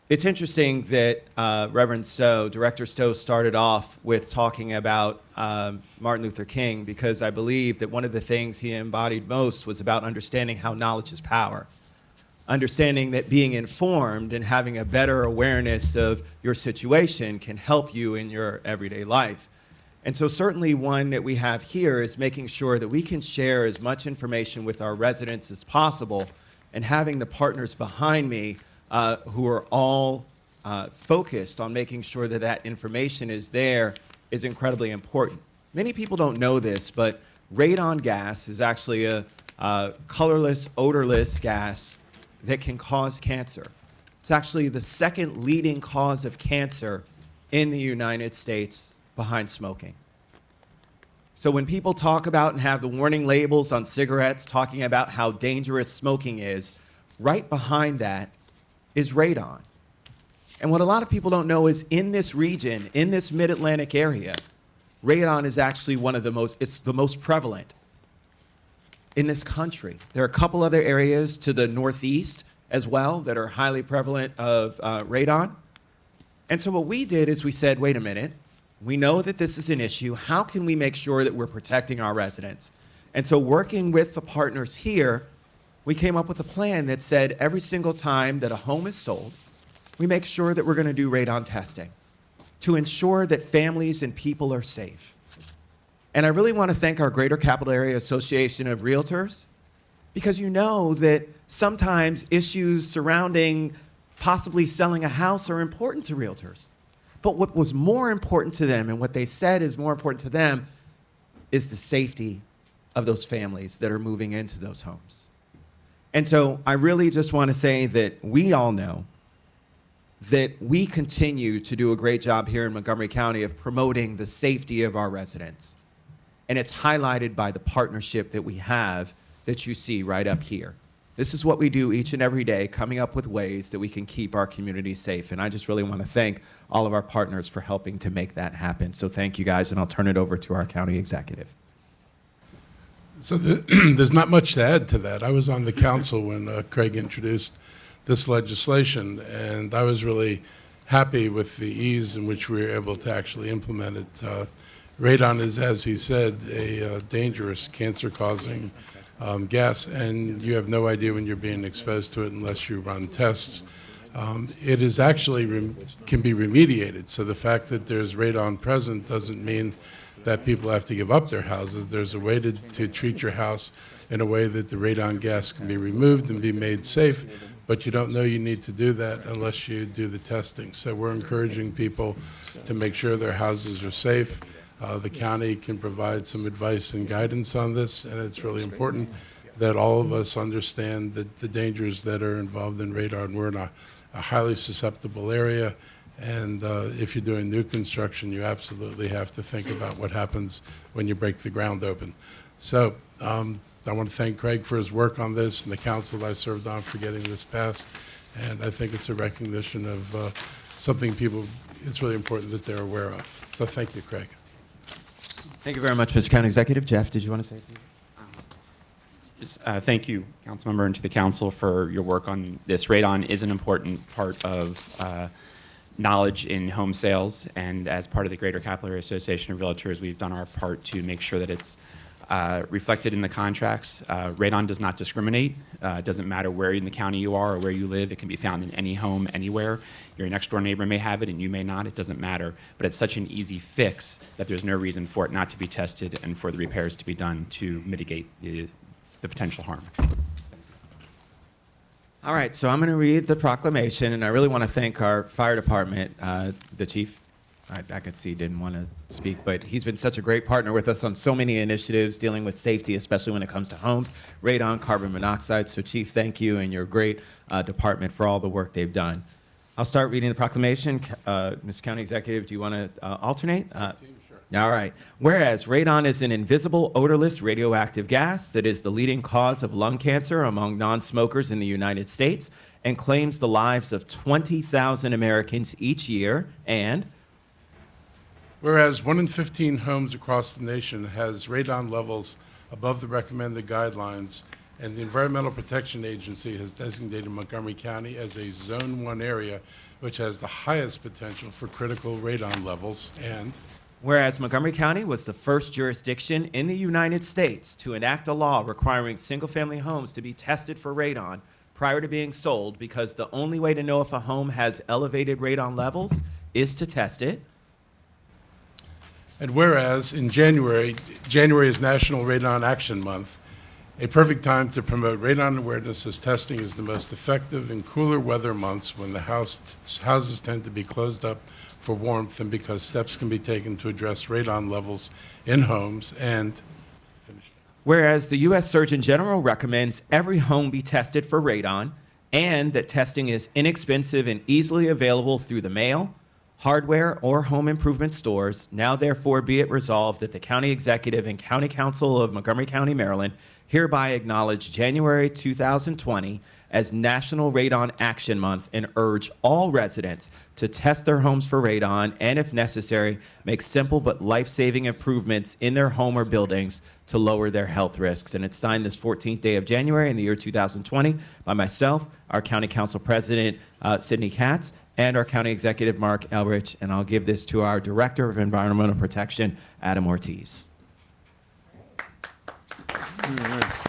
It's interesting that Reverend Stowe, Director Stowe, started off with talking about Martin Luther King, because I believe that one of the things he embodied most was about understanding how knowledge is power. Understanding that being informed and having a better awareness of your situation can help you in your everyday life. And so certainly one that we have here is making sure that we can share as much information with our residents as possible, and having the partners behind me who are all focused on making sure that that information is there is incredibly important. Many people don't know this, but radon gas is actually a colorless, odorless gas that can cause cancer. It's actually the second leading cause of cancer in the United States behind smoking. So when people talk about and have the warning labels on cigarettes talking about how dangerous smoking is, right behind that is radon. And what a lot of people don't know is in this region, in this mid-Atlantic area, radon is actually it's the most prevalent in this country. There are a couple other areas to the northeast as well that are highly prevalent of radon. And so what we did is we said, wait a minute, we know that this is an issue. How can we make sure that we're protecting our residents? And so working with the partners here, we came up with a plan that said every single time that a home is sold, we make sure that we're going to do radon testing to ensure that families and people are safe. And I really want to thank our Greater Capital Area Association of Realtors, because you know that sometimes issues surrounding possibly selling a house are important to realtors. But what was more important to them, and what they said is more important to them, is the safety of those families that are moving into those homes. And so I really just want to say that we all know that we continue to do a great job here in Montgomery County of promoting the safety of our residents. And it's highlighted by the partnership that we have that you see right up here. This is what we do each and every day, coming up with ways that we can keep our community safe. And I just really want to thank all of our partners for helping to make that happen. So thank you guys, and I'll turn it over to our county executive. So there's not much to add to that. I was on the council when Craig introduced this legislation, and I was really happy with the ease in which we were able to actually implement it. Radon is, as he said, a dangerous cancer-causing gas, and you have no idea when you're being exposed to it unless you run tests. It is actually can be remediated, so the fact that there's radon present doesn't mean that people have to give up their houses. There's a way to treat your house in a way that the radon gas can be removed and be made safe, but you don't know you need to do that unless you do the testing. So we're encouraging people to make sure their houses are safe. The county can provide some advice and guidance on this, and it's really important that all of us understand the dangers that are involved in radon. We're in a highly susceptible area, and if you're doing new construction, you absolutely have to think about what happens when you break the ground open. So I want to thank Craig for his work on this, and the council I served on for getting this passed, and I think it's a recognition of something it's really important that they're aware of. So thank you, Craig. Thank you very much, Mr. County Executive. Jeff, did you want to say something? Thank you, Councilmember, and to the council for your work on this. Radon is an important part of knowledge in home sales, and as part of the Greater Capital Area Association of Realtors, we've done our part to make sure that it's reflected in the contracts. Radon does not discriminate. It doesn't matter where in the county you are or where you live. It can be found in any home, anywhere. Your next door neighbor may have it and you may not. It doesn't matter. But it's such an easy fix that there's no reason for it not to be tested and for the repairs to be done to mitigate the potential harm. All right, so I'm going to read the proclamation, and I really want to thank our fire department. The chief, I could see, didn't want to speak, but he's been such a great partner with us on so many initiatives dealing with safety, especially when it comes to homes, radon, carbon monoxide. So, Chief, thank you and your great department for all the work they've done. I'll start reading the proclamation. Mr. County Executive, do you want to alternate? Sure. All right. Whereas radon is an invisible, odorless, radioactive gas that is the leading cause of lung cancer among non-smokers in the United States and claims the lives of 20,000 Americans each year, and Whereas 1 in 15 homes across the nation has radon levels above the recommended guidelines, and the Environmental Protection Agency has designated Montgomery County as a Zone 1 area which has the highest potential for critical radon levels, and Whereas Montgomery County was the first jurisdiction in the United States to enact a law requiring single-family homes to be tested for radon prior to being sold, because the only way to know if a home has elevated radon levels is to test it. And whereas in January is National Radon Action Month, a perfect time to promote radon awareness, as testing is the most effective in cooler weather months when the houses tend to be closed up for warmth, and because steps can be taken to address radon levels in homes. And Whereas the U.S. Surgeon General recommends every home be tested for radon, and that testing is inexpensive and easily available through the mail, hardware, or home improvement stores, now therefore be it resolved that the County Executive and County Council of Montgomery County, Maryland, hereby acknowledge January 2020 as National Radon Action Month and urge all residents to test their homes for radon and, if necessary, make simple but life-saving improvements in their home or buildings to lower their health risks. And it's signed this 14th day of January in the year 2020 by myself, our County Council President, Sidney Katz, and our County Executive, Marc Elrich. And I'll give this to our Director of Environmental Protection, Adam Ortiz. All right.